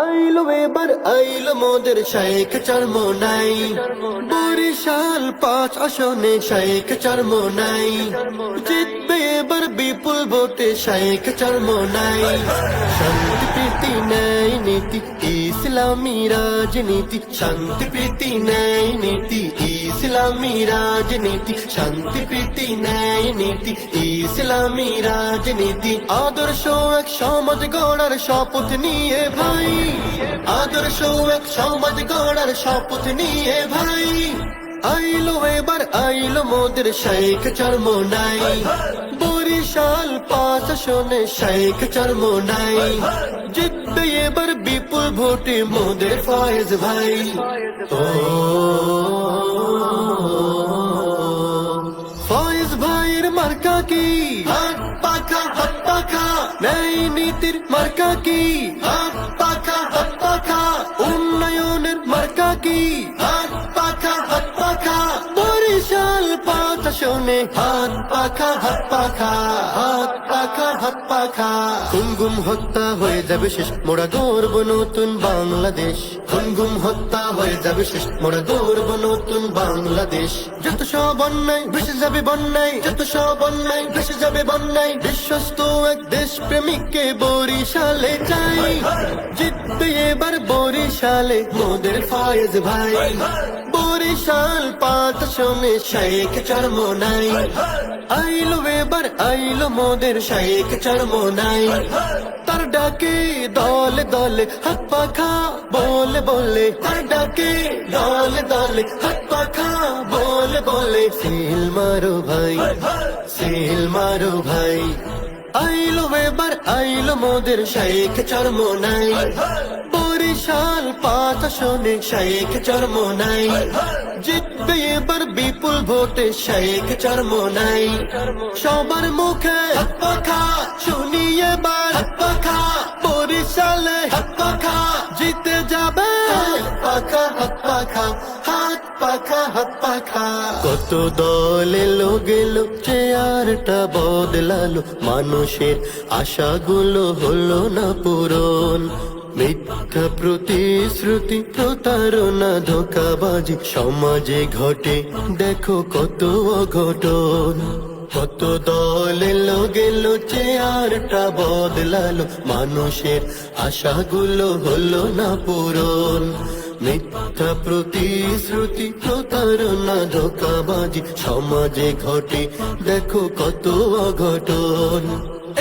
আইলো এবার আইলো মোদের শাইখ চরমোনাই, বরিশাল 5 আসনে শাইখ চরমোনাই, জিতবে এবার বিপুল ভোটে শাইখ চরমোনাই। শান্তি প্রীতি ন্যায় নীতি ইসলামী রাজনীতি, শান্তি প্রীতি ন্যায় নীতি ইসলামী রাজনীতি, শান্তি প্রীতি ন্যায় নীতি ইসলামী রাজনীতি। আদর্শ এক সমাজ গড়ার শপথ নিয়ে ভাই, আদর্শ এক সমাজ গড়ার শপথ নিয়ে ভাই, আইলো এবার আইলো মোদের শাইখ চরমোনাই, বরিশাল 5 আসনে শাইখ চরমোনাই, জিতবে এবার বিপুল ভোটে মোদের ফয়েজ ভাই। ও ফয়েজ ভাইয়ের মার্কা কি হাত পাখা, হাত পাখা, ন্যায় নীতির মার্কা কি হাত পাখা, হাত পাখা, উন্নয়নের মার্কা কি হাত পাখা, হাত পাখা, বরিশাল 5 আসনে হাত পাখা, হাত পাখা, হাত পাখা, হাত পাখা। খুন গুম হত্যা হয়ে যাবে শেষ, মোরা গর্ব নতুন বাংলাদেশ, খুন গুম হত্যা হয়ে যাবে শেষ, মোরা গর্ব নতুন বাংলাদেশ। যত সব অন্যায় ভেসে যাবে বন্যায়, যত সব অন্যায় ভেসে যাবে বন্যায়, বিশ্বস্ত এক দেশ প্রেমিককে বরিশালে চাই, জিতবে এবার বরিশালে মোদের ফয়েজ ভাই, বরিশাল 5 আসনে শাইখ চরমোনাই, আইলো এবার আইলো মোদের শাইখ চরমোনাই। তার ডাকে দলে দলে হাত পাখা, বলে বলে তার ডাকে দলে দলে হাত পাখা, বলে বলে সিল মারো ভাই, সিল মারো ভাই। আইলো এবার আইলো মোদের শাইখ চরমোনাই, বরিশাল 5 আসনে শাইখ চরমোনাই, জিতবে এবার বিপুল ভোটে শাইখ চরমোনাই। সবার মুখে হাত পাখা শুনি এবার হাত পাখা, বরিশালে হাত পাখা জিতে যাবে হাত পাখা, হাত পাখা, হাত পাখা, হাত পাখা। কত দল এলো গেল, চেয়ারটা বদলালো, মানুষের আশাগুলো হলো না পূরণ, মিথ্যা প্রতিশ্রুতি প্রতারণা ধোঁকাবাজি সমাজে ঘটে দেখো কত অঘটন। কত দল এলো গেল, চেয়ারটা বদলালো, মানুষের আশাগুলো হলো না পূরণ, মিথ্যা প্রতিশ্রুতি প্রতারণা ধোঁকাবাজি সমাজে ঘটে দেখো কত অঘটন।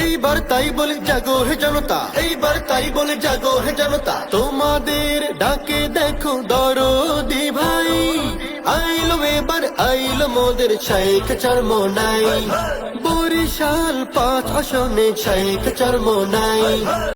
এইবার তাই বলে জাগো হে জনতা, এইবার তাই বলে জাগো হে জনতা, তোমাদের ডাকে দেখো দরদি ভাই, আইলো এবার আইলো মোদের শাইখ চরমোনাই, বরিশাল 5 আসনে শাইখ চরমোনাই।